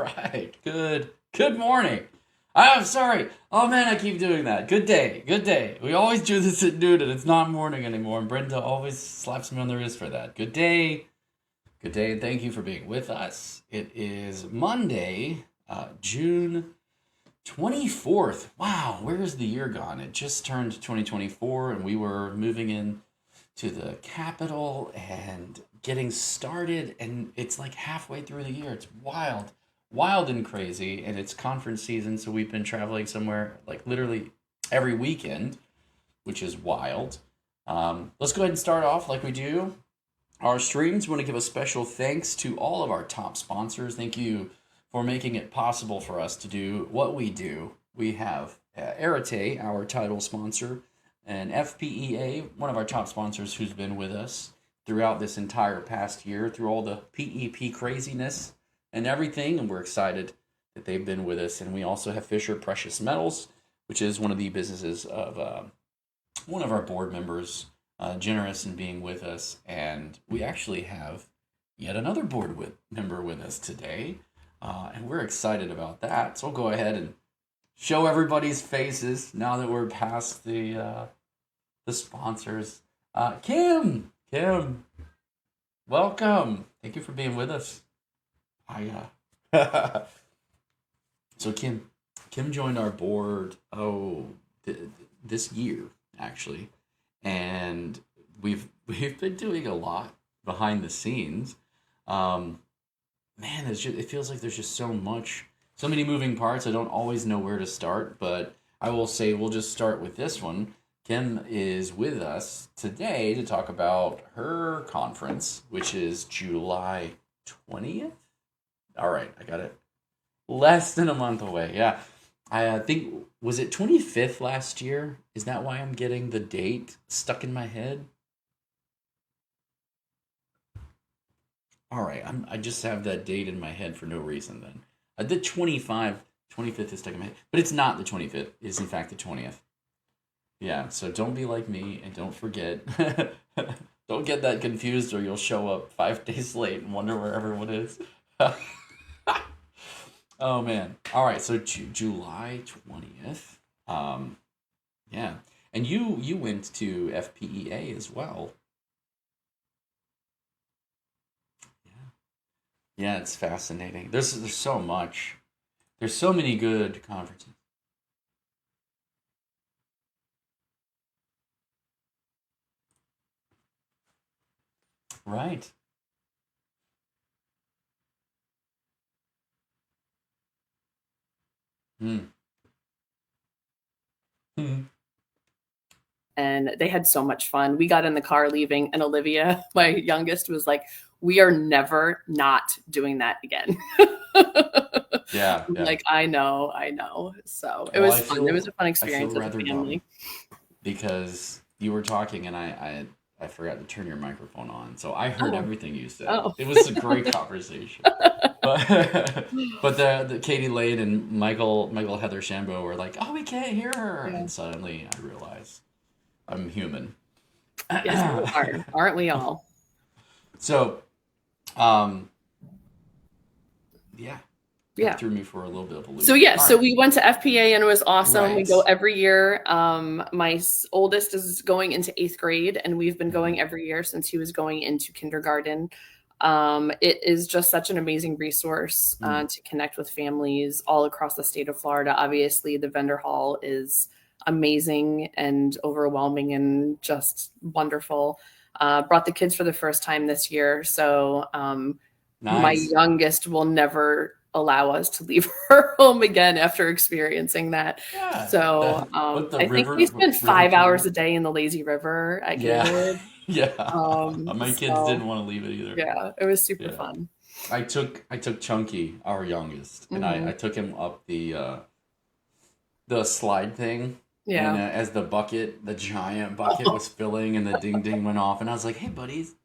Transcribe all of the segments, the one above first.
right. Good morning. I'm sorry. Oh man, I keep doing that. Good day. Good day. We always do this at noon and it's not morning anymore. And Brenda always slaps me on the wrist for that. Good day. Good day, and thank you for being with us. It is Monday, June 24th. Wow, where is the year gone? It just turned 2024 and we were moving in to the capital and getting started, and it's like halfway through the year. It's wild and crazy, and it's conference season, so we've been traveling somewhere like literally every weekend, which is wild. Let's go ahead and start off like we do our streams. We want to give a special thanks to all of our top sponsors. Thank you for making it possible for us to do what we do. We have Arete, our title sponsor, and FPEA, one of our top sponsors who's been with us throughout this entire past year, through all the PEP craziness and everything, and we're excited that they've been with us. And we also have Fisher Precious Metals, which is one of the businesses of one of our board members, generous in being with us. And we actually have yet another member with us today, and we're excited about that. So we'll go ahead and show everybody's faces now that we're past the sponsors. Kim, welcome. Thank you for being with us. So Kim joined our board this year actually, and we've been doing a lot behind the scenes. Man, it feels like there's just so many moving parts. I don't always know where to start, but I will say we'll just start with this one. Kim is with us today to talk about her conference, which is July 20th. All right, I got it. Less than a month away. Yeah. I think, was it 25th last year? Is that why I'm getting the date stuck in my head? All right, I just have that date in my head for no reason then. The 25th is stuck in my head, but it's not the 25th. It is in fact the 20th. Yeah, so don't be like me and don't forget. Don't get that confused or you'll show up 5 days late and wonder where everyone is. Oh man. All right, so July 20th. Yeah. And you went to FPEA as well. Yeah, it's fascinating. There's so much. There's so many good conferences. Right. Hmm. Hmm. And they had so much fun. We got in the car leaving, and Olivia, my youngest, was like, "We are never not doing that again." Yeah, yeah. Like, I know. So it Well, was fun. It was a fun I feel experience as a rather family. dumb because you were talking and I forgot to turn your microphone on. So I heard Oh, everything you said. oh. It was a great conversation. But but the Katie Lade and Michael Heather Shambo were like, "Oh, we can't hear her." Yeah. And suddenly I realized I'm human. Yes, we are. Aren't we all? So, um yeah, that Yeah. threw me for a little bit of a loop. So yeah, All so right. we went to FPA and it was awesome. We Right. go every year. My oldest is going into 8th grade, and we've been Mhm. going every year since he was going into kindergarten. It is just such an amazing resource Mm. to connect with families all across the state of Florida. Obviously, the vendor hall is amazing and overwhelming and just wonderful. Brought the kids for the first time this year, so my Nice. youngest will never allow us to leave her home again after experiencing that. Yeah. So What the I think we spent river 5 hours a cruise? day in the lazy river at Yeah. Gaylord. Yeah. My kids So didn't want to leave it either. yeah, it was super Yeah. fun. I took Chunky, our youngest, and I Hmm. took him up the slide thing, and Yeah. as the giant bucket was filling, and the ding ding went off, and I was like, "Hey, buddies,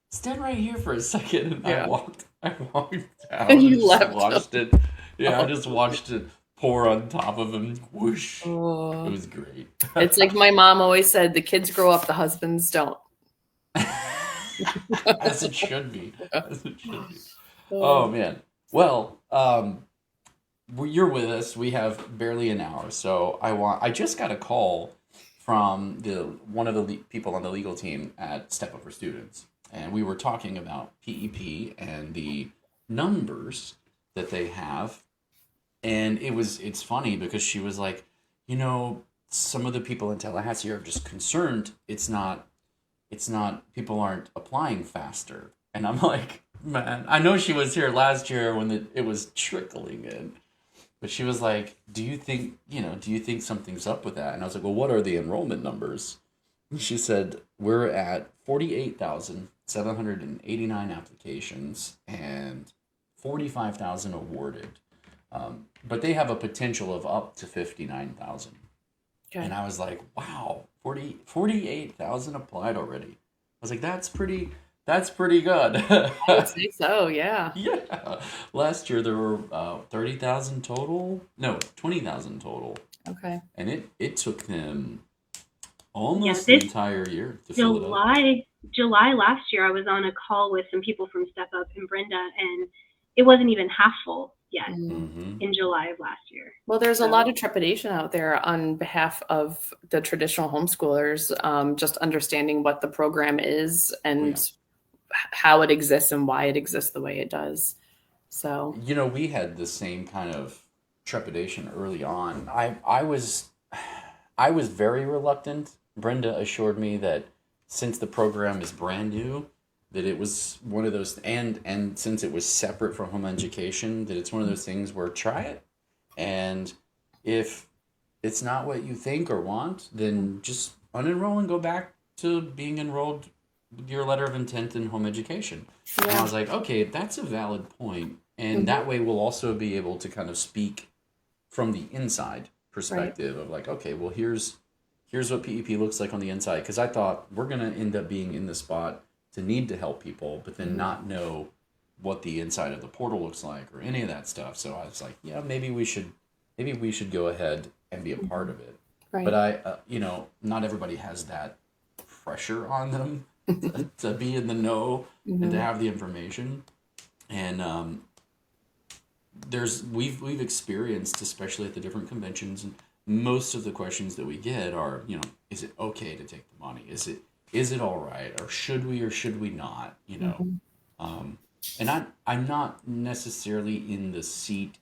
stand right here for a second." And I Yeah. walked And down and you just left them. watched it. Yeah, I just watched it pour on top of him. Whoosh! It Oh. was great. It's like my mom always said, the kids grow up, the husbands don't. As it should be. As it should be. Oh Oh. man. Well, you're with us. We have barely an hour, so I just got a call from the one of the people on the legal team at StepUp for Students, and we were talking about PEP and the numbers that they have, and it's funny because she was like, some of the people in Tallahassee are just concerned it's not people aren't applying faster, and I'm like, man, I know she was here last year when it was trickling in. But she was like, do you think something's up with that? And I was like, well, what are the enrollment numbers? And she said, we're at 48,789 applications and 45,000 awarded. But they have a potential of up to 59,000. Okay. And I was like, wow, 48,000 applied already. I was like, that's pretty good. I would say so, yeah. Yeah. Last year there were 30,000 total. No, 20,000 total. Okay. And it took them almost the entire year to fill it up. July last year, I was on a call with some people from StepUp and Brenda, and it wasn't even half full yet in July of last year. Well, there's a lot of trepidation out there on behalf of the traditional homeschoolers, just understanding what the program is and how it exists and why it exists the way it does. So, we had the same kind of trepidation early on. I was very reluctant. Brenda assured me that since the program is brand new, that it was one of those, and since it was separate from home education, that it's one of those things where try it, and if it's not what you think or want, then just unenroll and go back to being enrolled with your letter of intent in home education. Yeah. And I was like, okay, that's a valid point, and that way we'll also be able to kind of speak from the inside perspective of like, okay, well, here's what PEP looks like on the inside, because I thought we're going to end up being in the spot to need to help people, but then not know what the inside of the portal looks like or any of that stuff. So I was like, yeah, maybe we should go ahead and be a part of it. Right. But I, not everybody has that pressure on them to be in the know and to have the information. And we've experienced, especially at the different conventions, and most of the questions that we get are, is it okay to take the money? Is it all right, or should we not? And I'm not necessarily in the seat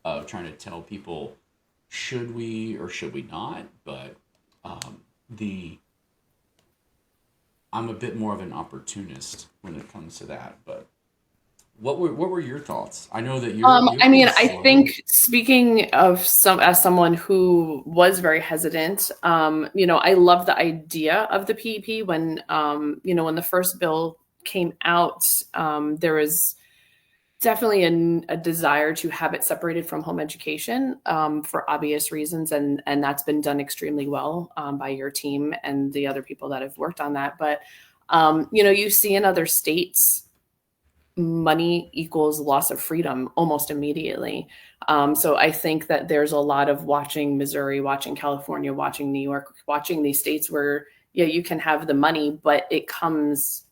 of trying to tell people should we or should we not, but I'm a bit more of an opportunist when it comes to that. But what were your thoughts? I know that you're. I think speaking of as someone who was very hesitant, I love the idea of the PEP when when the first bill came out, there was definitely a desire to have it separated from home education for obvious reasons, and that's been done extremely well by your team and the other people that have worked on that. But you see in other states, money equals loss of freedom almost immediately. So I think that there's a lot of watching Missouri, watching California, watching New York, watching these states where, you can have the money, but it comes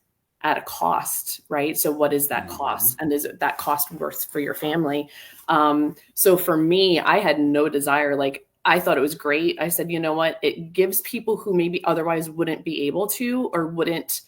at a cost, right? So what is that cost? And is it that cost worth for your family? So for me, I had no desire. Like, I thought it was great. I said, you know what? It gives people who maybe otherwise wouldn't be able to or wouldn't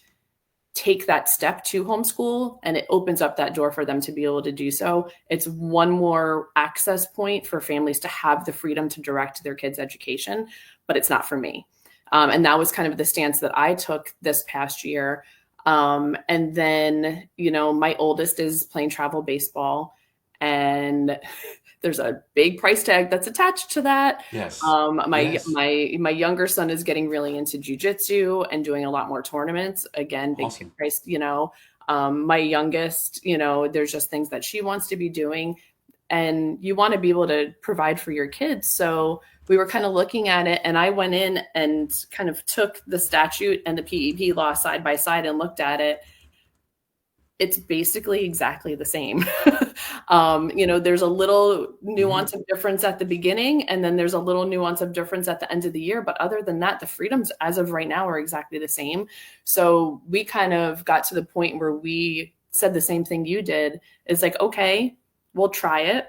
take that step to homeschool, and it opens up that door for them to be able to do so. It's one more access point for families to have the freedom to direct their kids' education, but it's not for me. And that was kind of the stance that I took this past year. And then, my oldest is playing travel baseball, and there's a big price tag that's attached to that. Yes. My younger son is getting really into jujitsu and doing a lot more tournaments. Again, big price. My youngest, there's just things that she wants to be doing, and you want to be able to provide for your kids. So we were kind of looking at it, and I went in and kind of took the statute and the PEP law side by side and looked at it. It's basically exactly the same. There's a little nuance of difference at the beginning, and then there's a little nuance of difference at the end of the year. But other than that, the freedoms as of right now are exactly the same. So we kind of got to the point where we said the same thing you did. It's like, okay, we'll try it.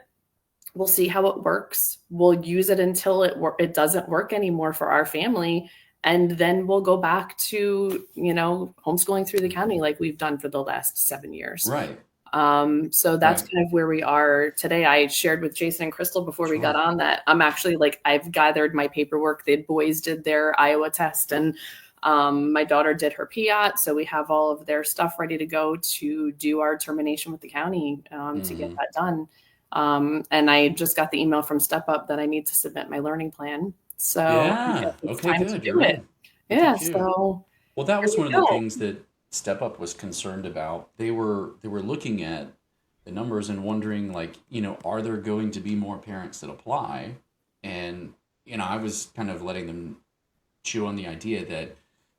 We'll see how it works. We'll use it until it doesn't work anymore for our family. And then we'll go back to, homeschooling through the county like we've done for the last 7 years. Right. So that's kind of where we are today. I shared with Jason and Crystal before we got on that I'm actually I've gathered my paperwork. The boys did their Iowa test and my daughter did her PIAT. So we have all of their stuff ready to go to do our termination with the county to get that done. And I just got the email from StepUp that I need to submit my learning plan. So it's time to do it. Yeah. So well, that was one of the things that StepUp was concerned about. They were looking at the numbers and wondering, are there going to be more parents that apply? And I was kind of letting them chew on the idea that,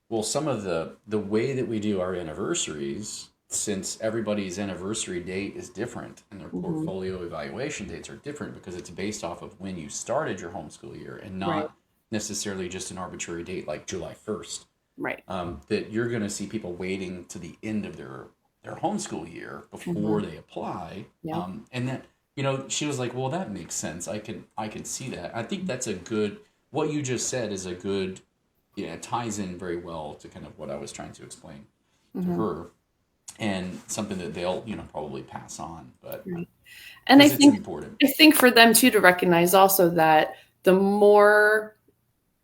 well, some of the way that we do our anniversaries, since everybody's anniversary date is different and their portfolio evaluation dates are different because it's based off of when you started your homeschool year and not necessarily just an arbitrary date like July 1st. Right. That you're going to see people waiting to the end of their homeschool year before they apply. Yeah. And that, she was like, well, that makes sense. I can see that. I think that's what you just said is a good, it ties in very well to kind of what I was trying to explain to her. And something that they'll, probably pass on, but and I think for them too to recognize also that the more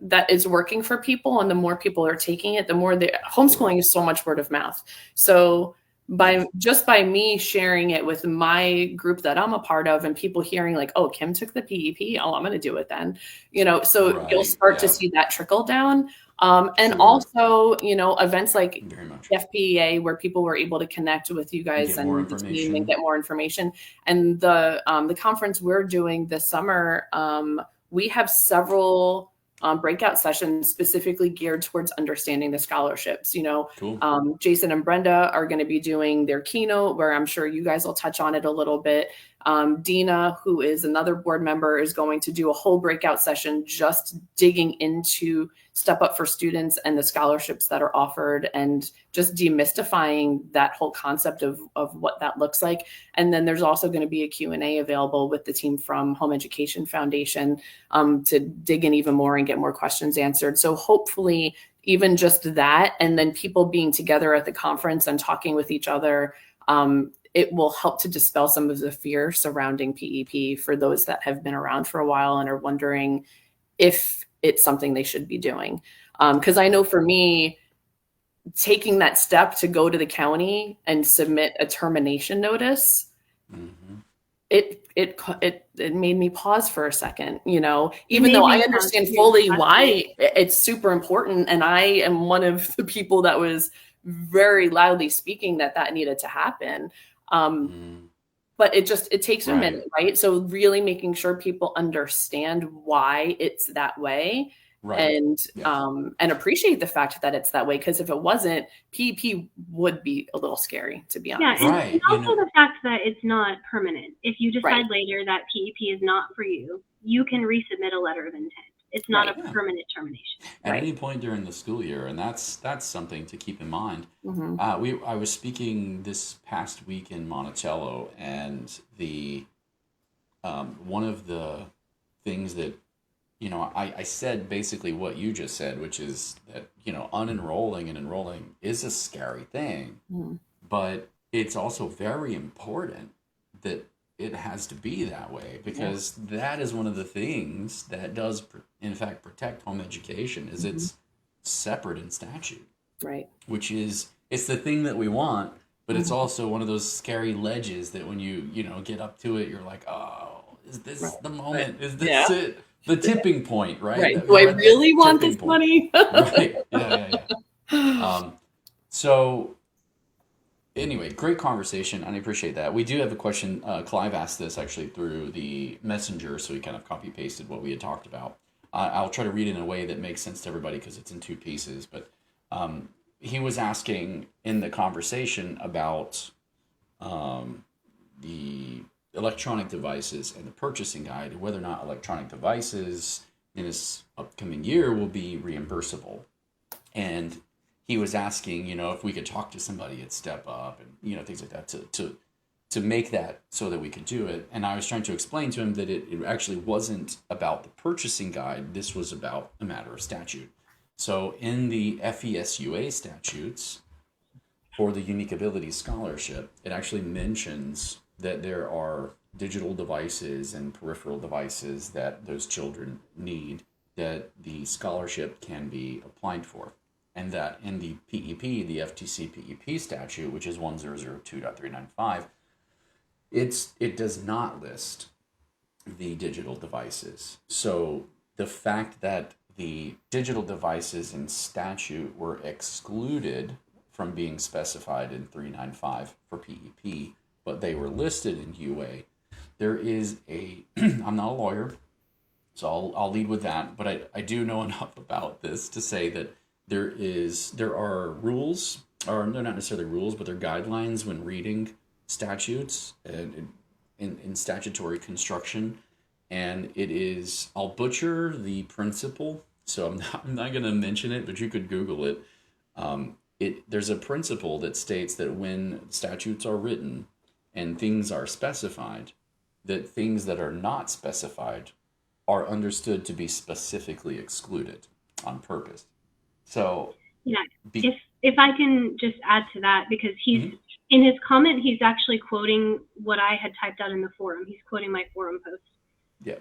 that is working for people and the more people are taking it, the more homeschooling is so much word of mouth. So by me sharing it with my group that I'm a part of and people hearing oh, Kim took the PEP, oh, I'm going to do it then, so you'll start to see that trickle down. And also, events like FPEA where people were able to connect with you guys and the team and get more information. And the conference we're doing this summer, we have several breakout sessions specifically geared towards understanding the scholarships. Cool. Jason and Brenda are going to be doing their keynote where I'm sure you guys will touch on it a little bit. Dina, who is another board member, is going to do a whole breakout session just digging into Step Up for students and the scholarships that are offered and just demystifying that whole concept of what that looks like. And then there's also going to be a Q&A available with the team from Home Education Foundation to dig in even more and get more questions answered. So hopefully even just that, and then people being together at the conference and talking with each other, it will help to dispel some of the fear surrounding PEP for those that have been around for a while and are wondering if it's something they should be doing. Because I know for me, taking that step to go to the county and submit a termination notice, it made me pause for a second, even though I understand fully why it's super important. And I am one of the people that was very loudly speaking that needed to happen. But it takes a minute, right? So really making sure people understand why it's that way and appreciate the fact that it's that way. Because if it wasn't, PEP would be a little scary, to be honest. Yeah, and also the fact that it's not permanent. If you decide later that PEP is not for you, you can resubmit a letter of intent. It's not a permanent termination. At any point during the school year, and that's something to keep in mind. I was speaking this past week in Monticello, and the one of the things that I said basically what you just said, which is that unenrolling and enrolling is a scary thing, but it's also very important that it has to be that way, because that is one of the things that does, in fact, protect home education is it's separate in statute. Right. Which is, it's the thing that we want, but it's also one of those scary ledges that when you get up to it, you're like, oh, is this the moment? Is this it? The tipping point, right? Right. Do I really want this money? Right. Yeah. So anyway, great conversation, and I appreciate that. We do have a question. Clive asked this actually through the messenger, so he kind of copy-pasted what we had talked about. I'll try to read it in a way that makes sense to everybody because it's in two pieces. But he was asking in the conversation about the electronic devices and the purchasing guide, whether or not electronic devices in this upcoming year will be reimbursable. And he was asking, if we could talk to somebody at StepUp and, things like that to make that so that we could do it. And I was trying to explain to him that it actually wasn't about the purchasing guide. This was about a matter of statute. So in the FESUA statutes for the Unique Abilities Scholarship, it actually mentions that there are digital devices and peripheral devices that those children need that the scholarship can be applied for. And that in the PEP, the FTC PEP statute, which is 1002.395, it does not list the digital devices. So the fact that the digital devices in statute were excluded from being specified in 395 for PEP, but they were listed in UA, there is I'm not a lawyer, so I'll lead with that, but I do know enough about this to say that there are rules, or they're not necessarily rules, but they're guidelines when reading statutes and in statutory construction. And it is, I'll butcher the principle, so I'm not going to mention it, but you could Google it. There's a principle that states that when statutes are written and things are specified, that things that are not specified are understood to be specifically excluded on purpose. So yeah, if I can just add to that, because he's in his comment, he's actually quoting what I had typed out in the forum. He's quoting my forum post. Yeah.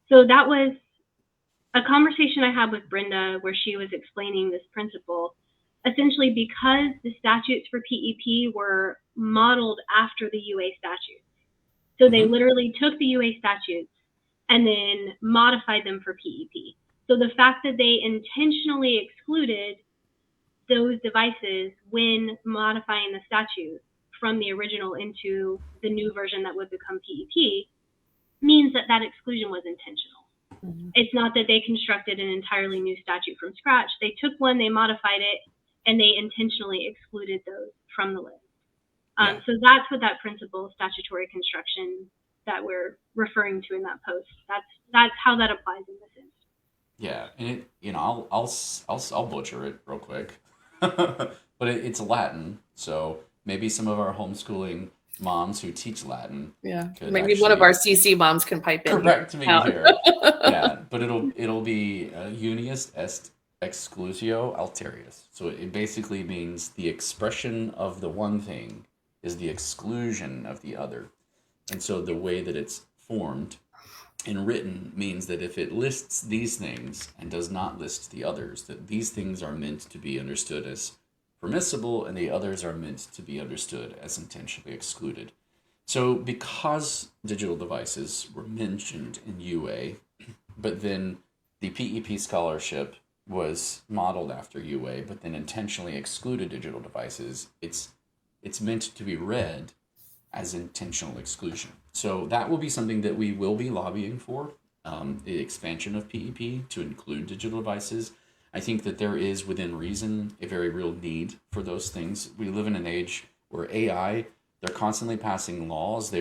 So that was a conversation I had with Brenda where she was explaining this principle. Essentially, because the statutes for PEP were modeled after the UA statutes. So they literally took the UA statutes and then modified them for PEP. So the fact that they intentionally excluded those devices when modifying the statute from the original into the new version that would become PEP means that that exclusion was intentional. It's not that they constructed an entirely new statute from scratch. They took one, they modified it, and they intentionally excluded those from the list. So that's what that principle, statutory construction, that we're referring to in that post. That's how that applies in this instance. Yeah, and I'll butcher it real quick, but it's Latin, so maybe some of our homeschooling moms who teach Latin, maybe one of our CC moms can pipe in. Correct me here. Yeah, but it'll be unius est exclusio alterius. So it basically means the expression of the one thing is the exclusion of the other, and so the way that it's formed and written means that if it lists these things and does not list the others, that these things are meant to be understood as permissible and the others are meant to be understood as intentionally excluded. So because digital devices were mentioned in UA, but then the PEP scholarship was modeled after UA, but then intentionally excluded digital devices, it's meant to be read as intentional exclusion. So that will be something that we will be lobbying for, the expansion of PEP to include digital devices. I think that there is, within reason, a very real need for those things. We live in an age where AI, they're constantly passing laws. They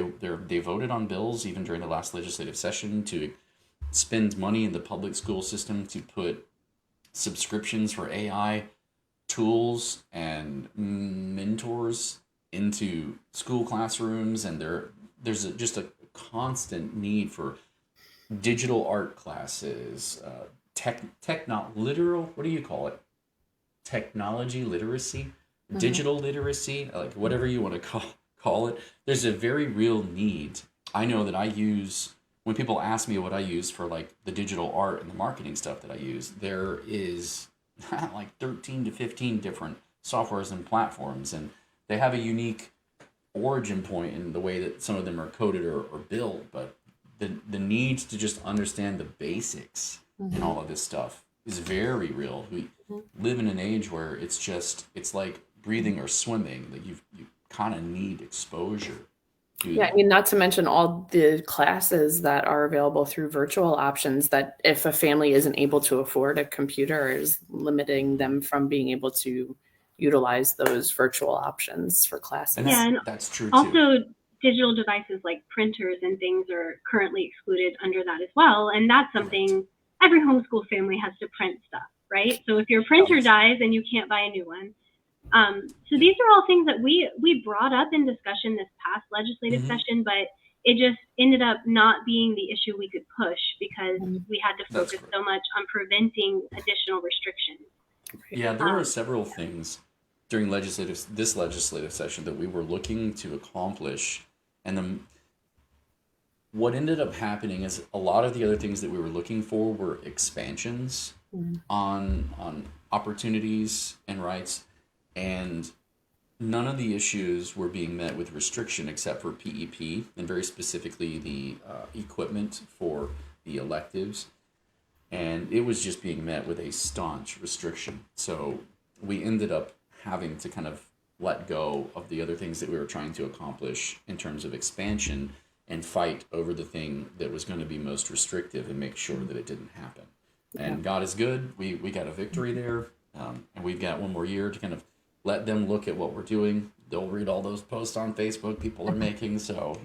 voted on bills, even during the last legislative session, to spend money in the public school system to put subscriptions for AI tools and mentors into school classrooms, and there's just a constant need for digital art classes, literal, what do you call it? Technology literacy, digital literacy, like whatever you want to call it. There's a very real need. I know that I use, when people ask me what I use for like the digital art and the marketing stuff that I use, there is like 13 to 15 different softwares and platforms, and they have a unique origin point in the way that some of them are coded or built, but the need to just understand the basics in all of this stuff is very real. We live in an age where it's like breathing or swimming, that you kind of need exposure. Yeah, I mean, not to mention all the classes that are available through virtual options that if a family isn't able to afford a computer, is limiting them from being able to utilize those virtual options for classes. And that's true also, too. Digital devices like printers and things are currently excluded under that as well. And that's something every homeschool family has to print stuff, right? So if your printer dies and you can't buy a new one, So these are all things that we brought up in discussion this past legislative session, but it just ended up not being the issue we could push because we had to focus so much on preventing additional restrictions. Yeah, there were several things during this legislative session that we were looking to accomplish, and what ended up happening is a lot of the other things that we were looking for were expansions on opportunities and rights, and none of the issues were being met with restriction except for PEP, and very specifically the equipment for the electives. And it was just being met with a staunch restriction. So we ended up having to kind of let go of the other things that we were trying to accomplish in terms of expansion and fight over the thing that was going to be most restrictive and make sure that it didn't happen. And God is good. We got a victory there. And we've got one more year to kind of let them look at what we're doing. They'll read all those posts on Facebook people are making. So,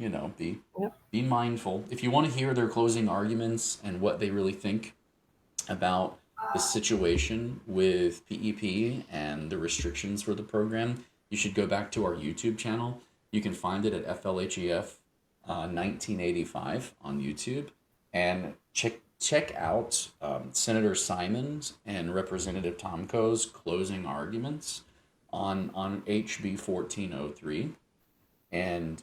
be mindful. If you want to hear their closing arguments and what they really think about the situation with PEP and the restrictions for the program, you should go back to our YouTube channel. You can find it at FLHEF 1985 on YouTube, and check out Senator Simon's and Representative Tomko's closing arguments on HB 1403, and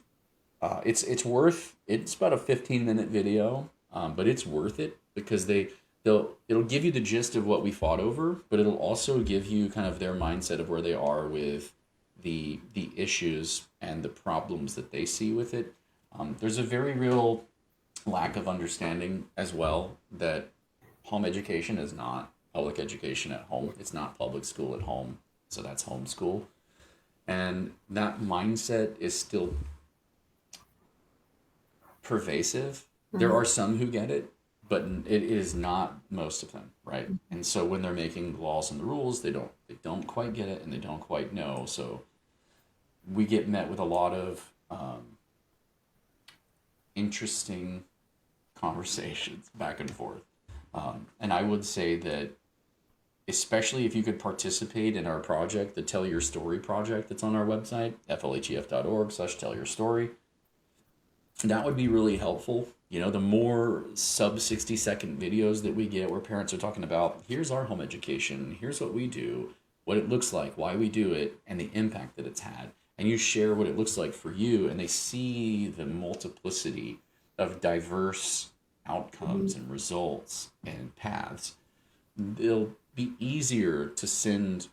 it's about a 15-minute video, but it's worth it because it'll give you the gist of what we fought over, but it'll also give you kind of their mindset of where they are with the issues and the problems that they see with it. There's a very real lack of understanding as well that home education is not public education at home. It's not public school at home, so that's homeschool. And that mindset is still pervasive. There are some who get it, but it is not most of them, right? And so when they're making the laws and the rules, they don't quite get it and they don't quite know. So we get met with a lot of interesting conversations back and forth. And I would say that especially if you could participate in our project, the Tell Your Story project that's on our website, flhef.org/tellyourstory, that would be really helpful. The more sub 60-second videos that we get where parents are talking about, here's our home education, here's what we do, what it looks like, why we do it, and the impact that it's had. And you share what it looks like for you, and they see the multiplicity of diverse outcomes and results and paths. It'll be easier to send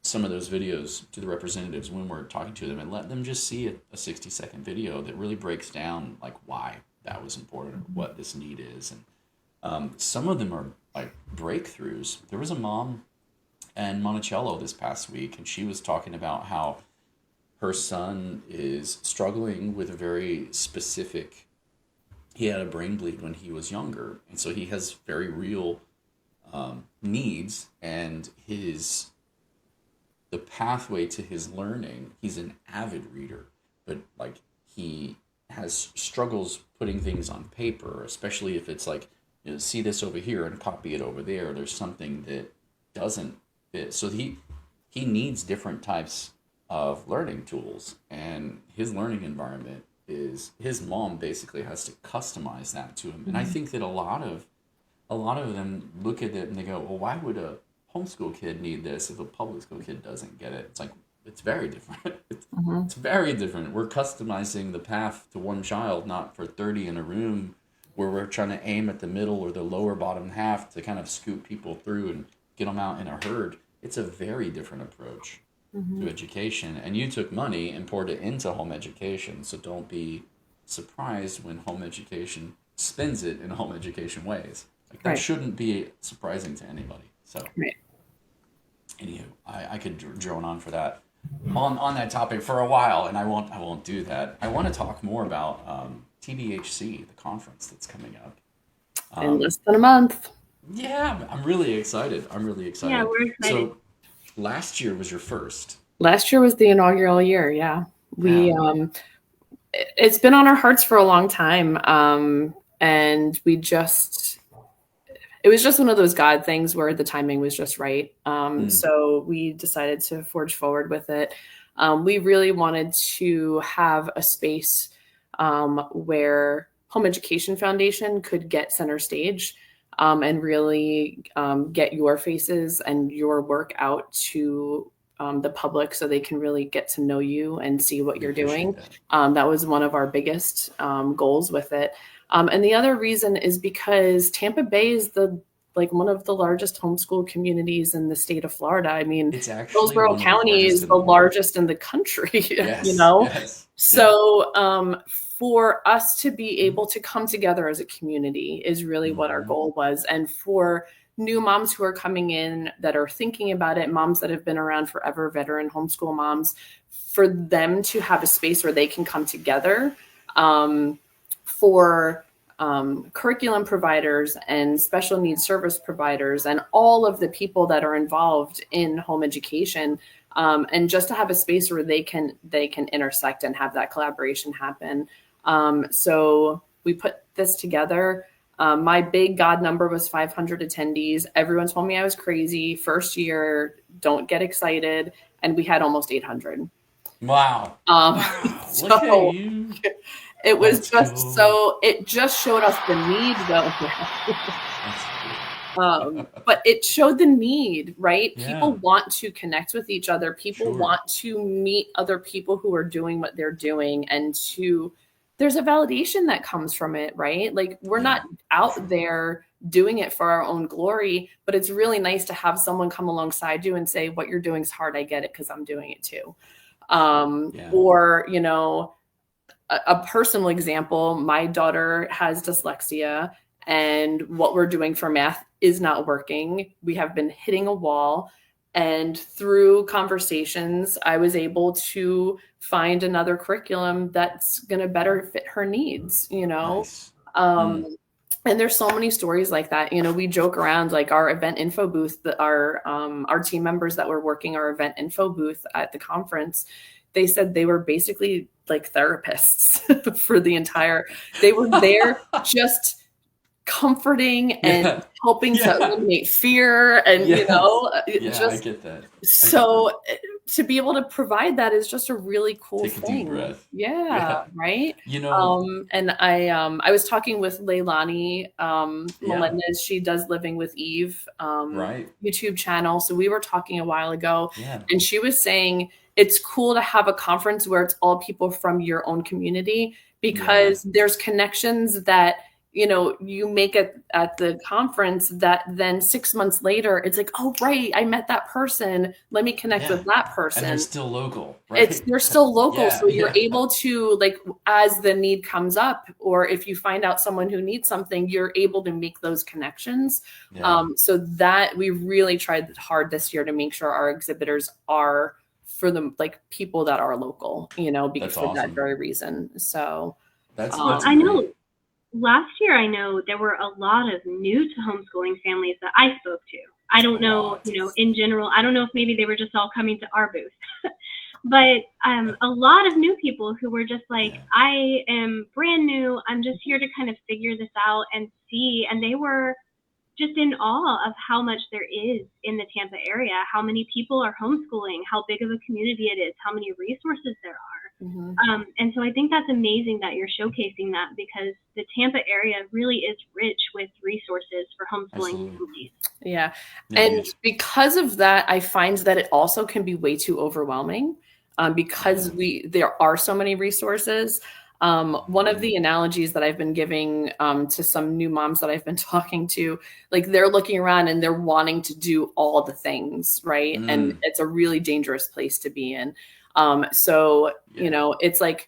some of those videos to the representatives when we're talking to them and let them just see a 60-second video that really breaks down like why that was important, what this need is. And some of them are like breakthroughs. There was a mom in Monticello this past week, and she was talking about how her son is struggling with a very specific, he had a brain bleed when he was younger, and so he has very real needs, and the pathway to his learning, he's an avid reader, but like he has struggles putting things on paper, especially if it's like, see this over here and copy it over there. There's something that doesn't fit. So he needs different types of learning tools, and his learning environment is his mom basically has to customize that to him. And I think that a lot of them look at it and they go, well, why would a homeschool kid need this if a public school kid doesn't get it? It's like, it's very different. It's very different. We're customizing the path to one child, not for 30 in a room where we're trying to aim at the middle or the lower bottom half to kind of scoop people through and get them out in a herd. It's a very different approach to education. And you took money and poured it into home education, so don't be surprised when home education spends it in home education ways. Like that shouldn't be surprising to anybody. So anywho, I could drone on for that on that topic for a while, and I won't do that. I want to talk more about TBHC, the conference that's coming up in less than a month. Yeah, I'm really excited. Yeah, we're excited. So last year was your first. Last year was the inaugural year. Yeah, it's been on our hearts for a long time, and we just it was just one of those God things where the timing was just right. So we decided to forge forward with it. We really wanted to have a space where Home Education Foundation could get center stage and really get your faces and your work out to the public so they can really get to know you and see what you're doing. That was one of our biggest goals with it. And the other reason is because Tampa Bay is one of the largest homeschool communities in the state of Florida. I mean, Hillsborough County is the largest in the country, you know? Yes. So for us to be able to come together as a community is really what our goal was. And for new moms who are coming in that are thinking about it, moms that have been around forever, veteran homeschool moms, for them to have a space where they can come together, for curriculum providers and special needs service providers and all of the people that are involved in home education, and just to have a space where they can intersect and have that collaboration happen. So we put this together. My big God number was 500 attendees. Everyone told me I was crazy. First year, don't get excited. And we had almost 800. Wow. So Look at you. it was it just showed us the need though. But it showed the need, right? Yeah. People want to connect with each other. People want to meet other people who are doing what they're doing, and there's a validation that comes from it, right? Like we're not out there doing it for our own glory, but it's really nice to have someone come alongside you and say, what you're doing is hard. I get it because I'm doing it too. Or, you know, a personal example, my daughter has dyslexia and what we're doing for math is not working. We have been hitting a wall. And through conversations, I was able to find another curriculum that's going to better fit her needs, you know? Nice. And there's so many stories like that. You know, we joke around, like our event info booth, our team members that were working our event info booth at the conference, they said they were basically like therapists for the entire, they were there just comforting and helping to eliminate fear. And, you know, I get that. So to be able to provide that is just a really cool thing. Take a deep breath. Yeah. Right. You know, and I was talking with Leilani Melendez. She does Living with Eve YouTube channel. So we were talking a while ago and she was saying it's cool to have a conference where it's all people from your own community, because there's connections that, you know, you make it at the conference that then 6 months later, it's like, oh, right, I met that person. Let me connect with that person. And they're still local, right? They're still local. So you're able to, like, as the need comes up, or if you find out someone who needs something, you're able to make those connections. So that we really tried hard this year to make sure our exhibitors are for the people that are local, you know, because for that very reason. So that's I know. Last year, I know there were a lot of new to homeschooling families that I spoke to. I don't know, you know, in general, I don't know if maybe they were just all coming to our booth, but a lot of new people who were just like, I am brand new. I'm just here to kind of figure this out and see. And they were just in awe of how much there is in the Tampa area, how many people are homeschooling, how big of a community it is, how many resources there are. Mm-hmm. And so I think that's amazing that you're showcasing that, because the Tampa area really is rich with resources for homeschooling families. Yeah. And because of that, I find that it also can be way too overwhelming because there are so many resources. One of the analogies that I've been giving to some new moms that I've been talking to, like they're looking around and they're wanting to do all the things, right? And it's a really dangerous place to be in. So, you know, it's like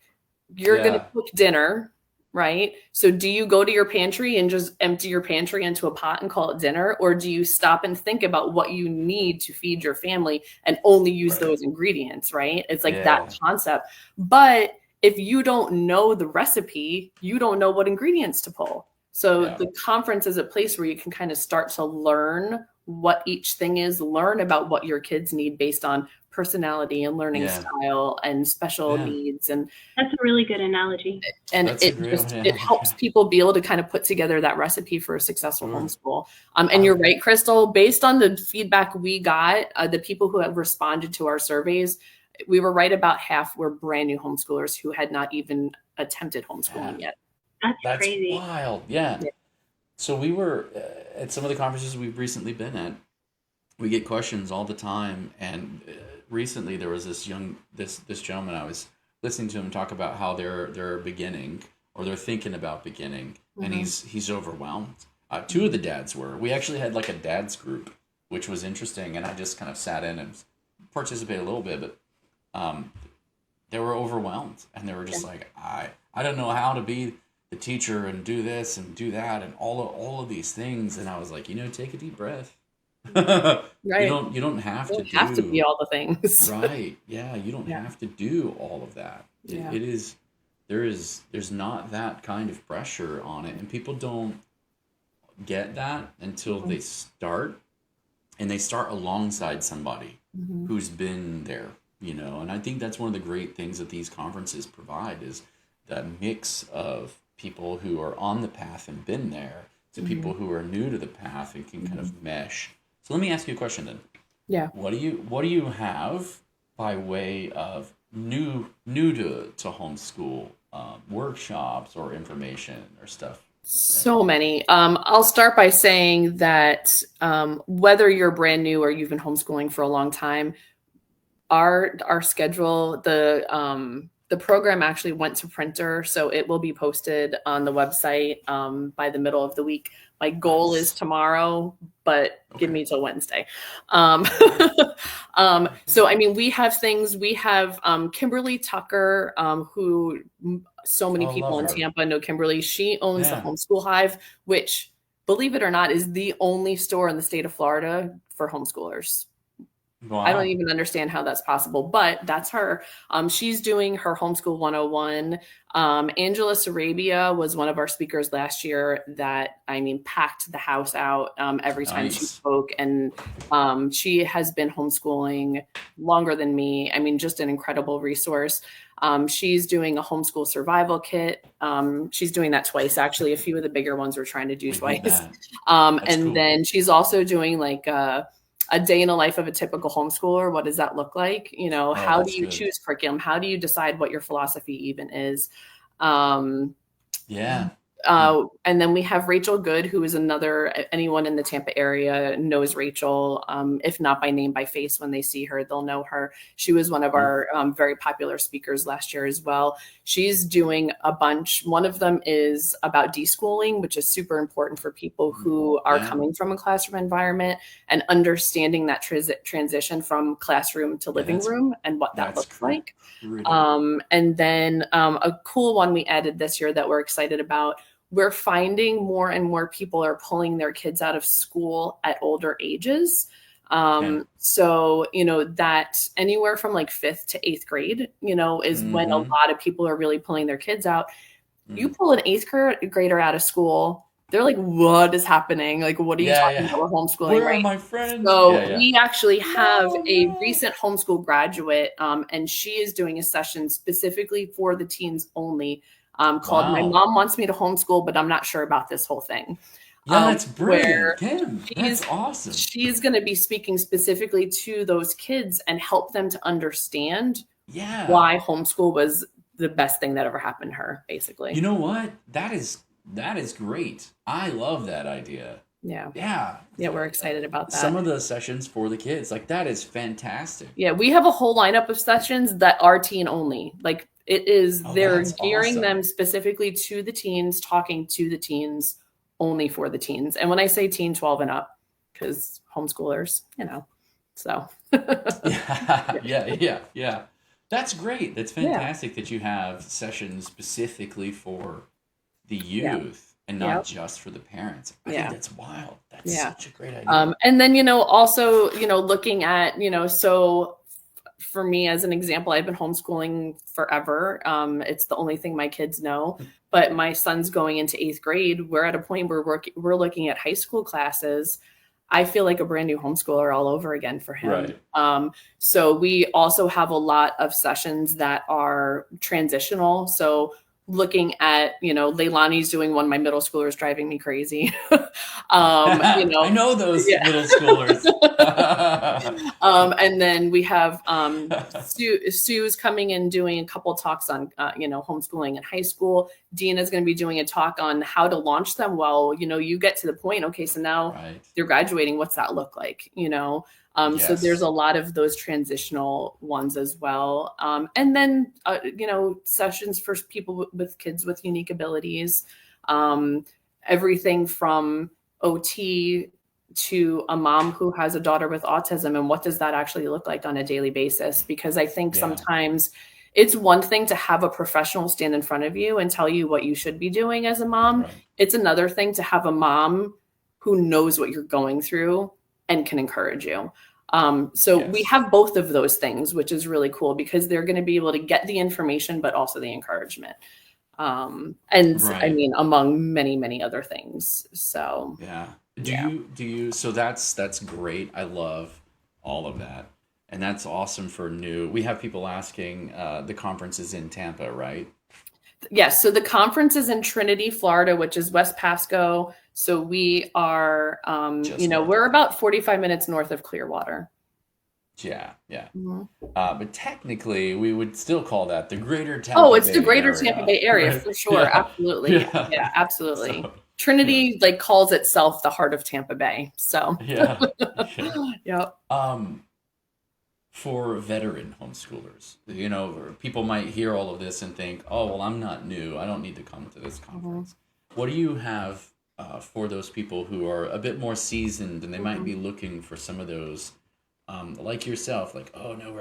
you're going to cook dinner, right? So do you go to your pantry and just empty your pantry into a pot and call it dinner? Or do you stop and think about what you need to feed your family and only use those ingredients, right? It's like that concept. But if you don't know the recipe, you don't know what ingredients to pull. So the conference is a place where you can kind of start to learn what each thing is, learn about what your kids need based on personality and learning style and special needs. And that's a really good analogy. And it helps people be able to kind of put together that recipe for a successful homeschool. And you're right, Crystal, based on the feedback we got, the people who have responded to our surveys, we were right about half were brand new homeschoolers who had not even attempted homeschooling yet. That's crazy. Wild. Yeah. So we were at some of the conferences we've recently been at, we get questions all the time. And recently there was this gentleman, I was listening to him talk about how they're beginning, or they're thinking about beginning, and he's overwhelmed. Two of the dads were. We actually had like a dads group, which was interesting, and I just kind of sat in and participated a little bit, but they were overwhelmed, and they were just like, I don't know how to be the teacher and do this and do that and all of these things. And I was like, take a deep breath. Right. You don't have to be all the things. Right. Yeah. You don't have to do all of that. Yeah. There's not that kind of pressure on it, and people don't get that until they start, and they start alongside somebody who's been there, and I think that's one of the great things that these conferences provide, is that mix of people who are on the path and been there to people who are new to the path and can kind of mesh. So let me ask you a question then. Yeah. What do you have by way of new to homeschool workshops or information or stuff? So many. I'll start by saying that whether you're brand new or you've been homeschooling for a long time, our schedule, the program actually went to printer, so it will be posted on the website by the middle of the week. My goal is tomorrow, but give me till Wednesday. So, I mean, we have things. We have Kimberly Tucker, who so many people in Tampa know Kimberly. She owns the Homeschool Hive, which, believe it or not, is the only store in the state of Florida for homeschoolers. Wow. I don't even understand how that's possible, but that's her. She's doing her Homeschool 101. Angela Sarabia was one of our speakers last year that, packed the house out every time she spoke. And she has been homeschooling longer than me. Just an incredible resource. She's doing a homeschool survival kit. She's doing that twice, actually. A few of the bigger ones we're trying to do twice. And cool. Then she's also doing like a day in the life of a typical homeschooler. What does that look like? How do you choose curriculum? How do you decide what your philosophy even is? And then we have Rachel Good, who is anyone in the Tampa area knows Rachel. If not by name, by face, when they see her, they'll know her. She was one of our very popular speakers last year as well. She's doing a bunch. One of them is about deschooling, which is super important for people who are coming from a classroom environment and understanding that transition from classroom to living room and what that looks like. And then a cool one we added this year that we're excited about. We're finding more and more people are pulling their kids out of school at older ages. So, that anywhere from like 5th to 8th grade, is when a lot of people are really pulling their kids out. You pull an 8th grader out of school, they're like, what is happening? Like, what are you talking about? We're homeschooling, Where are my friends? So we actually have a recent homeschool graduate, and she is doing a session specifically for the teens only, called My Mom Wants Me to Homeschool, but I'm not sure about this whole thing. Yeah, that's brilliant. Kim, that's awesome. She's going to be speaking specifically to those kids and help them to understand why homeschool was the best thing that ever happened to her, basically. You know what? That is great. I love that idea. Yeah, we're excited about that. Some of the sessions for the kids, like, that is fantastic. Yeah, we have a whole lineup of sessions that are teen only. Like, it is, they're gearing them specifically to the teens, talking to the teens, only for the teens. And when I say teen, 12 and up, because homeschoolers, so. Yeah. That's great. That's fantastic that you have sessions specifically for the youth and not just for the parents. I think that's wild. That's such a great idea. And then, also, looking at, so for me, as an example, I've been homeschooling forever. It's the only thing my kids know, but my son's going into 8th grade. We're at a point where we're looking at high school classes. I feel like a brand new homeschooler all over again for him. Right. So we also have a lot of sessions that are transitional. So looking at, Leilani's doing one, my middle schooler is driving me crazy. I know those middle schoolers. And then we have Sue's coming and doing a couple talks on, homeschooling in high school. Dina's going to be doing a talk on how to launch them well. You get to the point, okay, so now they're graduating. What's that look like? So there's a lot of those transitional ones as well. And then, sessions for people with kids with unique abilities, everything from OT to a mom who has a daughter with autism. And what does that actually look like on a daily basis? Because I think sometimes it's one thing to have a professional stand in front of you and tell you what you should be doing as a mom. Right. It's another thing to have a mom who knows what you're going through and can encourage you. We have both of those things, which is really cool because they're going to be able to get the information, but also the encouragement. I mean, among many, many other things. So, Do you, so that's great. I love all of that. And that's awesome for new. We have people asking, the conference is in Tampa, right? Yes. So the conference is in Trinity, Florida, which is West Pasco. So we are, we're about 45 minutes north of Clearwater. Yeah. Mm-hmm. But technically, we would still call that the greater Tampa Bay Oh, it's the greater Tampa Bay area, right? For sure. Yeah. Absolutely. Yeah, absolutely. So, Trinity calls itself the heart of Tampa Bay. So Yep. For veteran homeschoolers, people might hear all of this and think, oh, well, I'm not new. I don't need to come to this conference. Mm-hmm. What do you have for those people who are a bit more seasoned and they might be looking for some of those, like yourself, oh, no,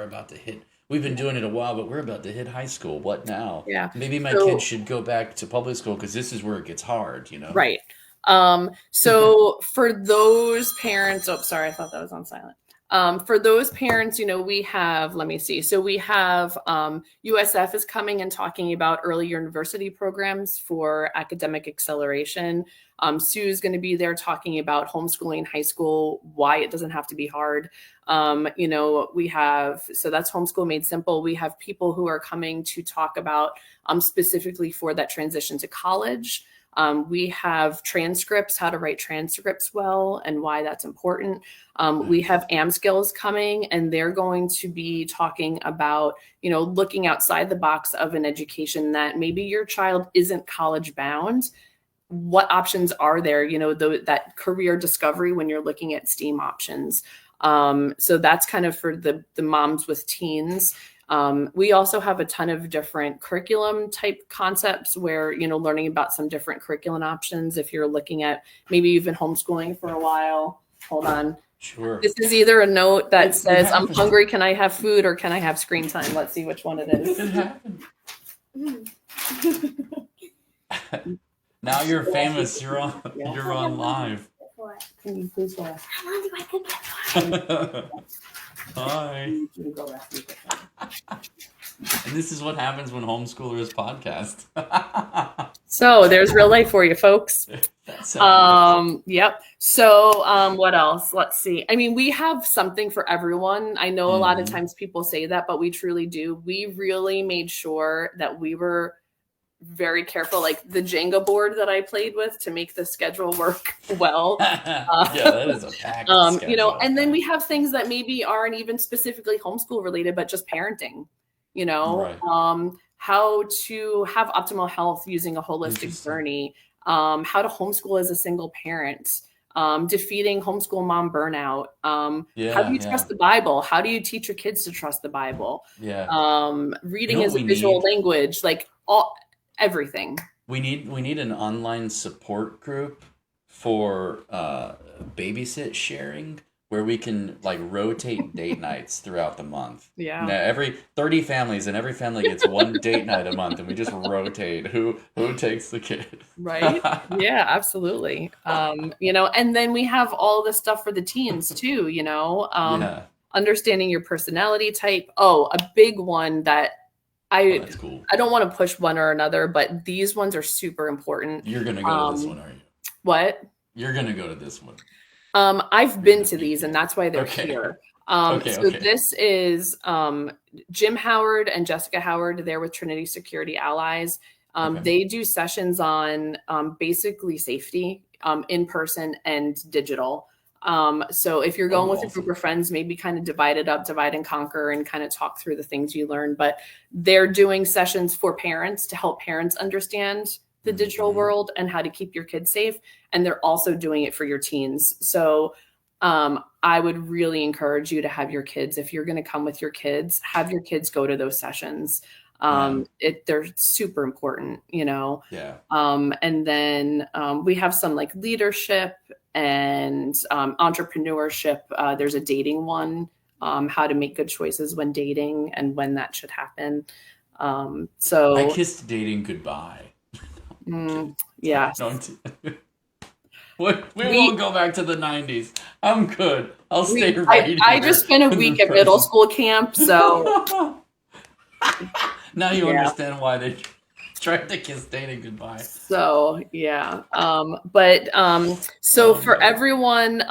we've been doing it a while, but we're about to hit high school. What now? Yeah. Maybe my kids should go back to public school because this is where it gets hard, Right. So for those parents, I thought that was on silent. For those parents, we have, let me see. So we have USF is coming and talking about early university programs for academic acceleration. Sue's going to be there talking about homeschooling in high school, why it doesn't have to be hard. We have, so that's Homeschool Made Simple. We have people who are coming to talk about specifically for that transition to college. We have transcripts, how to write transcripts well and why that's important. We have AmSkills coming and they're going to be talking about, looking outside the box of an education that maybe your child isn't college bound. What options are there, that career discovery when you're looking at STEAM options. So that's kind of for the moms with teens. We also have a ton of different curriculum type concepts where, learning about some different curriculum options. If you're looking at, maybe you've been homeschooling for a while, hold on. Sure. This is either a note that says, I'm hungry, can I have food, or can I have screen time? Let's see which one it is. It happened. Now you're famous. You're on live. Can you please go? Hi. And this is what happens when homeschoolers podcast. So there's real life for you, folks. Yep. So what else? Let's see. I mean, we have something for everyone. I know a lot of times people say that, but we truly do. We really made sure that we were very careful, like the Jenga board that I played with to make the schedule work well. That is a packed schedule. And then we have things that maybe aren't even specifically homeschool related, but just parenting, right. How to have optimal health using a holistic journey, how to homeschool as a single parent, defeating homeschool mom burnout. How do you trust the Bible? How do you teach your kids to trust the Bible? Reading as a visual language, everything. We need an online support group for babysit sharing where we can rotate date nights throughout the month. Yeah. Every 30 families and every family gets one date night a month and we just rotate who takes the kid. Right. Yeah, absolutely. And then we have all this stuff for the teens too, understanding your personality type. Oh, a big one that that's cool. I don't want to push one or another, but these ones are super important. You're going to go to this one, are you? What? You're going to go to this one. I've been to these, and that's why they're Okay. here. Okay. This is Jim Howard and Jessica Howard. They're with Trinity Security Allies. They do sessions on basically safety, in person and digital. So if you're going with a group of friends, maybe kind of divide and conquer, and kind of talk through the things you learn. But they're doing sessions for parents to help parents understand the digital world and how to keep your kids safe. And they're also doing it for your teens. So I would really encourage you to have your kids, if you're going to come with your kids, have your kids go to those sessions. They're super important, you know? Yeah. And then we have some like leadership and entrepreneurship. There's a dating one, how to make good choices when dating and when that should happen. So I kissed dating goodbye. Yeah. We won't go back to the 90s. I'm good. I'll stay right here. I just spent a week at middle school camp, so now you understand why they tried to kiss dating goodbye. So yeah, for everyone,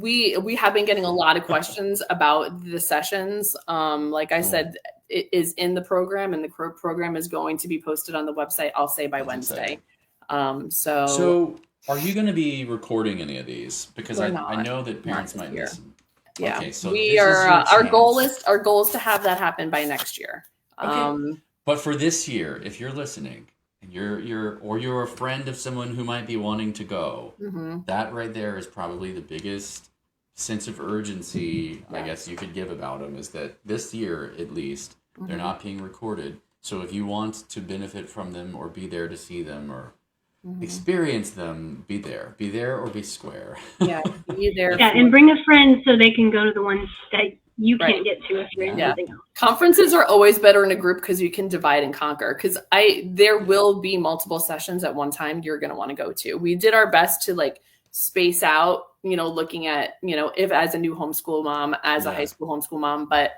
we have been getting a lot of questions about the sessions. Like I said, it is in the program, and the program is going to be posted on the website, I'll say by Wednesday. So are you going to be recording any of these? Because I know that parents might listen. Yeah. Okay, so we are. Our goal is to have that happen by next year. Okay. But for this year, if you're listening and you're a friend of someone who might be wanting to go, that right there is probably the biggest sense of urgency I guess you could give about them, is that this year at least they're not being recorded. So if you want to benefit from them or be there to see them or experience them, be there or be square. Yeah, be there. Yeah, and bring a friend so they can go to the ones that you can't get to if you're in something else. Conferences are always better in a group because you can divide and conquer. Because there will be multiple sessions at one time you're going to want to go to. We did our best to like space out, looking at, if as a new homeschool mom, as a high school homeschool mom, but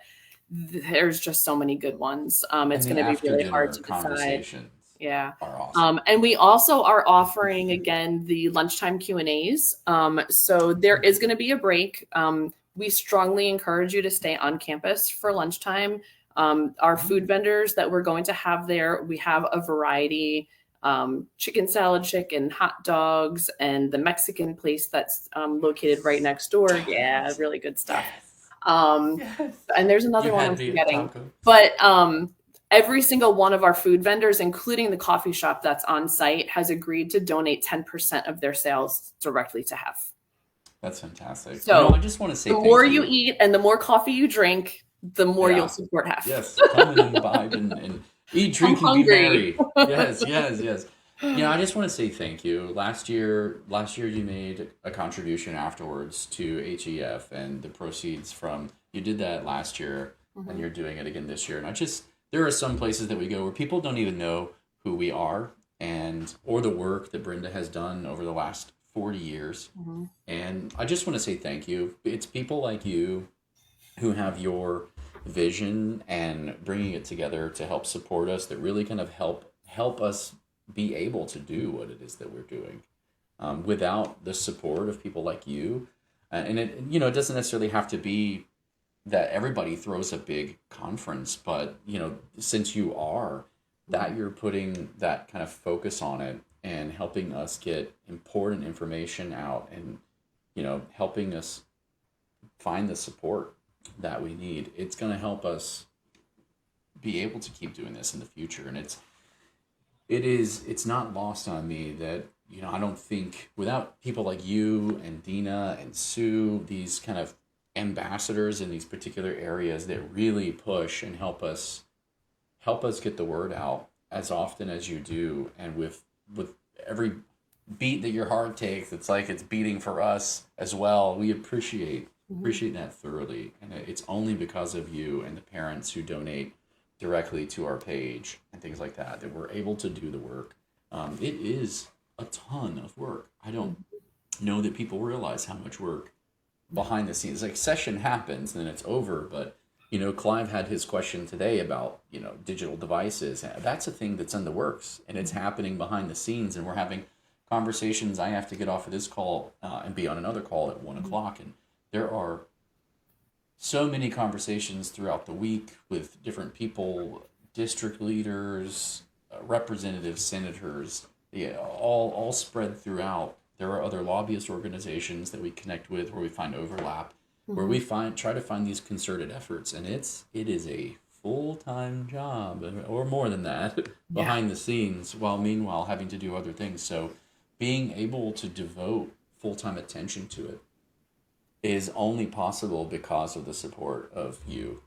there's just so many good ones. It's going to be really hard to decide. Yeah. Are awesome. And we also are offering again the lunchtime Q&As. So there is going to be a break. We strongly encourage you to stay on campus for lunchtime. Our food vendors that we're going to have there, we have a variety, chicken salad chicken, hot dogs, and the Mexican place that's located right next door. Yeah, really good stuff. And there's another one I'm forgetting. But every single one of our food vendors, including the coffee shop that's on site, has agreed to donate 10% of their sales directly to HEF. That's fantastic. So I just want to say the more you eat and the more coffee you drink, the more you'll support HEF. Yes, come and imbibe and eat, drink, and be merry. Yes. I just want to say thank you. Last year you made a contribution afterwards to HEF, and the proceeds from, you did that last year, and you're doing it again this year. And there are some places that we go where people don't even know who we are or the work that Brenda has done over the last 40 years. And I just want to say thank you. It's people like you who have your vision and bringing it together to help support us that really kind of help us be able to do what it is that we're doing. Without the support of people like you, and it doesn't necessarily have to be that everybody throws a big conference, but since you're putting that kind of focus on it and helping us get important information out and helping us find the support that we need, it's going to help us be able to keep doing this in the future. And it's not lost on me that I don't think without people like you and Dina and Sue, these kind of ambassadors in these particular areas that really push and help us get the word out as often as you do, and with every beat that your heart takes, it's like it's beating for us as well. We appreciate that thoroughly, and it's only because of you and the parents who donate directly to our page and things like that we're able to do the work. It is a ton of work. I don't know that people realize how much work behind the scenes. Like, session happens and then it's over, but Clive had his question today about digital devices. That's a thing that's in the works, and it's happening behind the scenes, and we're having conversations. I have to get off of this call and be on another call at 1 o'clock. And there are so many conversations throughout the week with different people, district leaders, representatives, senators, yeah, all spread throughout. There are other lobbyist organizations that we connect with where we find overlap, where we try to find these concerted efforts, and it is a full-time job or more than that behind the scenes, while meanwhile having to do other things. So being able to devote full-time attention to it is only possible because of the support of you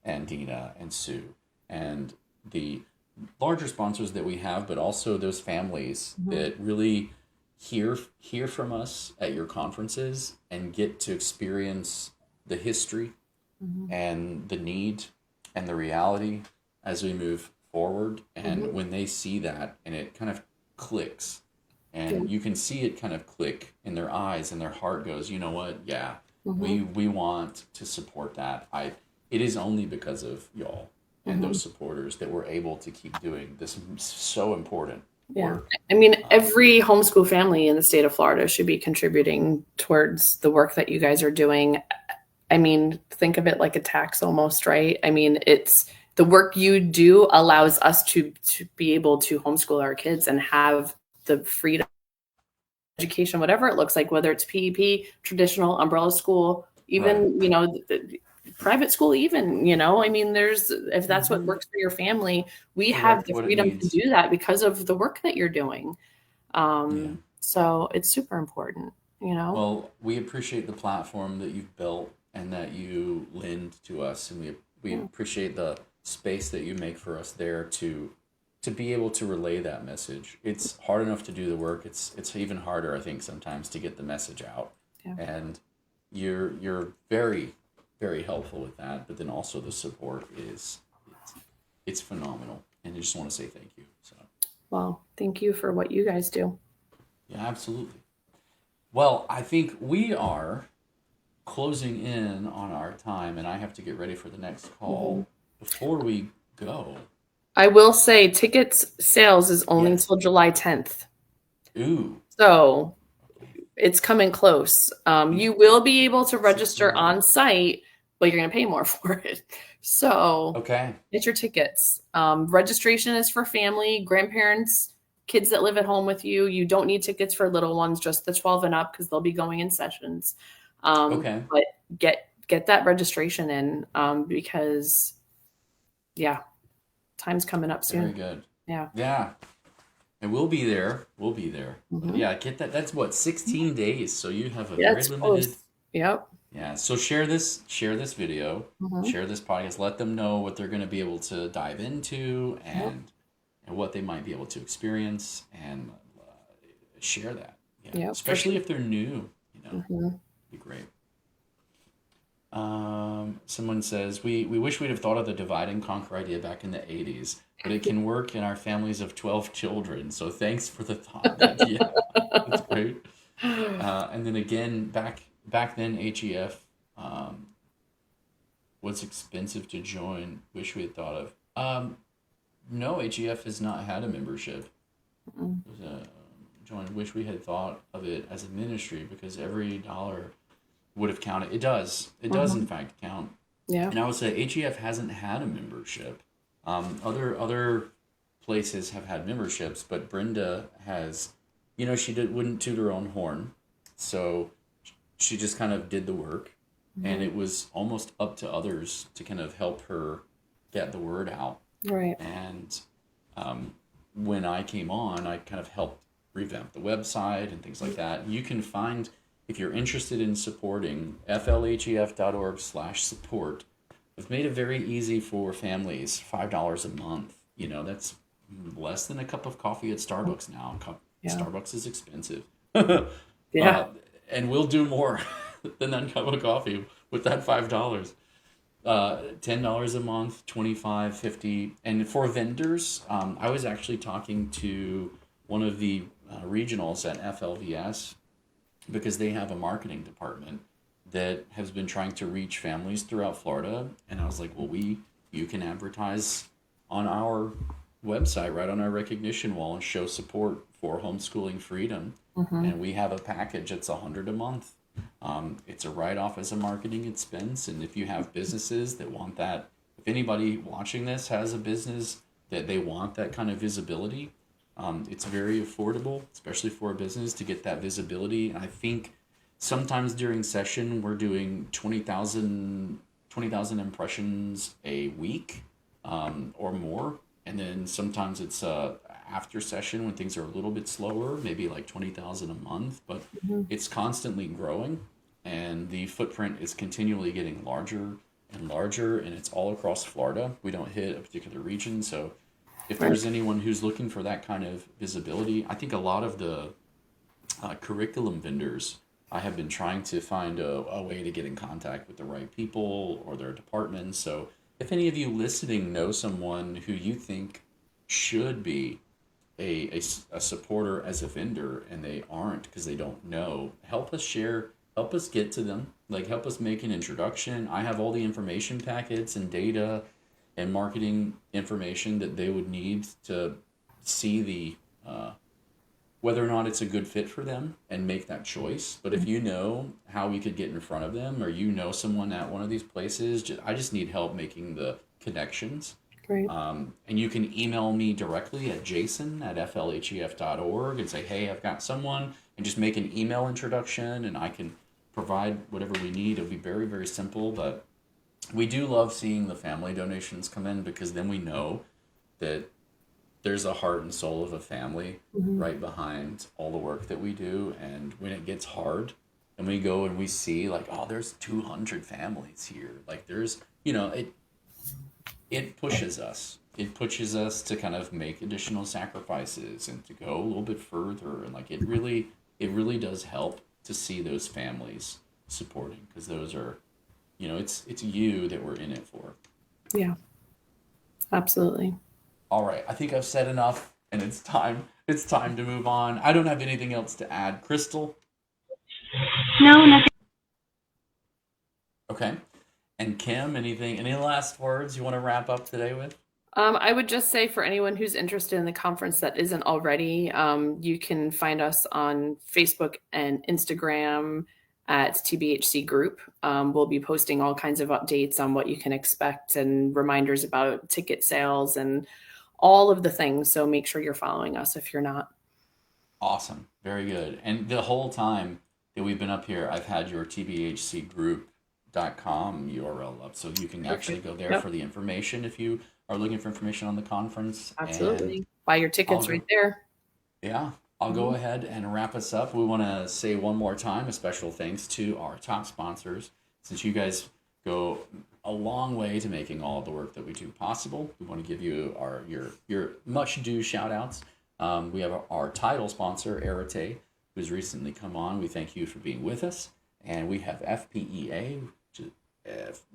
and Dina and Sue and the larger sponsors that we have, but also those families that really hear from us at your conferences and get to experience the history and the need and the reality as we move forward. And when they see that and it kind of clicks, and you can see it kind of click in their eyes, and their heart goes, you know what? Yeah, we want to support that. It is only because of y'all and those supporters that we're able to keep doing this so important work. I mean, every homeschool family in the state of Florida should be contributing towards the work that you guys are doing. I mean, think of it like a tax almost, right? I mean, it's the work you do allows us to be able to homeschool our kids and have the freedom, education, whatever it looks like, whether it's PEP, traditional, umbrella school, even, you know, private school, even, you know, I mean, if that's what works for your family, we have the freedom to do that because of the work that you're doing. So it's super important, you know. Well, we appreciate the platform that you've built and that you lend to us, and we appreciate the space that you make for us there to be able to relay that message. It's hard enough to do the work. It's even harder, I think, sometimes to get the message out. And you're very, very helpful with that. But then also the support it's phenomenal. And I just want to say thank you. So, well, thank you for what you guys do. Yeah, absolutely. Well, I think we are closing in on our time, and I have to get ready for the next call. Before we go, I will say tickets sales is only until July 10th. Ooh. So it's coming close. You will be able to register on site, but you're going to pay more for it. So get your tickets. Registration is for family, grandparents, kids that live at home with you. You don't need tickets for little ones, just the 12 and up, because they'll be going in sessions. But get that registration in because, time's coming up soon. Very good. Yeah. Yeah. And we'll be there. Yeah, get that. That's what, 16 days. So you have a very limited. Close. Yep. Yeah. So share this video, share this podcast, let them know what they're going to be able to dive into and what they might be able to experience, and share that. Yeah. Especially if they're new, you know, be great. Someone says, we wish we'd have thought of the divide and conquer idea back in the 80s, but it can work in our families of 12 children. So thanks for the thought. Yeah, that's great. And then again, back then, HEF was expensive to join. Wish we had thought of. No, HEF has not had a membership. Wish we had thought of it as a ministry, because every dollar would have counted. It does in fact count. Yeah. And I would say HEF hasn't had a membership. Other places have had memberships, but Brenda has, you know, she wouldn't toot her own horn, so she just kind of did the work, and it was almost up to others to kind of help her get the word out. Right. And when I came on, I kind of helped revamp the website and things like that. You can find, if you're interested in supporting, flhef.org/support. We've made it very easy for families, $5 a month. You know, that's less than a cup of coffee at Starbucks now. Starbucks is expensive. And we'll do more than that cup of coffee with that $5. $10 a month, $25, $50. And for vendors, I was actually talking to one of the regionals at FLVS, because they have a marketing department that has been trying to reach families throughout Florida. And I was like, well, you can advertise on our website, right on our recognition wall, and show support for homeschooling freedom. And we have a package that's $100 a month. It's a write-off as a marketing expense. And if you have businesses that want that, if anybody watching this has a business that they want that kind of visibility, it's very affordable, especially for a business to get that visibility. And I think sometimes during session, we're doing 20,000 impressions a week, or more. And then sometimes it's after session when things are a little bit slower, maybe like 20,000 a month, but it's constantly growing, and the footprint is continually getting larger and larger, and it's all across Florida. We don't hit a particular region. So if there's anyone who's looking for that kind of visibility, I think a lot of the curriculum vendors, I have been trying to find a way to get in contact with the right people or their departments. So if any of you listening know someone who you think should be a supporter as a vendor and they aren't because they don't know, help us share, help us get to them, like help us make an introduction. I have all the information packets and data and marketing information that they would need to see the whether or not it's a good fit for them and make that choice. But if you know how we could get in front of them, or you know someone at one of these places, I just need help making the connections. Great. And you can email me directly at jason@flhef.org and say, hey, I've got someone, and just make an email introduction and I can provide whatever we need. It'll be very, very simple, but we do love seeing the family donations come in, because then we know that there's a heart and soul of a family right behind all the work that we do. And when it gets hard and we go and we see like, oh, there's 200 families here, like there's, it pushes us. It pushes us to kind of make additional sacrifices and to go a little bit further. And like, it really does help to see those families supporting, because those are, it's you that we're in it for. Yeah, absolutely. All right, I think I've said enough, and it's time to move on. I don't have anything else to add. Crystal? No, nothing. Okay. And Kim, any last words you want to wrap up today with? I would just say, for anyone who's interested in the conference that isn't already, you can find us on Facebook and Instagram at TBHC Group. We'll be posting all kinds of updates on what you can expect and reminders about ticket sales and all of the things. So make sure you're following us if you're not. Awesome. Very good. And the whole time that we've been up here, I've had your TBHCgroup.com URL up, so you can actually go there for the information if you are looking for information on the conference. Absolutely. And buy your tickets right there. Yeah. I'll go ahead and wrap us up. We want to say one more time a special thanks to our top sponsors. Since you guys go a long way to making all of the work that we do possible, we want to give you your much due shout outs. We have our title sponsor, Arete, who's recently come on. We thank you for being with us. And we have FPEA,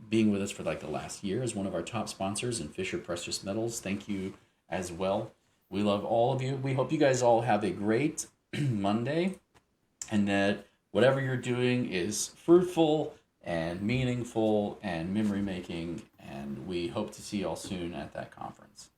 being with us for like the last year, as one of our top sponsors, and Fisher Precious Metals. Thank you as well. We love all of you. We hope you guys all have a great Monday, and that whatever you're doing is fruitful and meaningful and memory making. And we hope to see you all soon at that conference.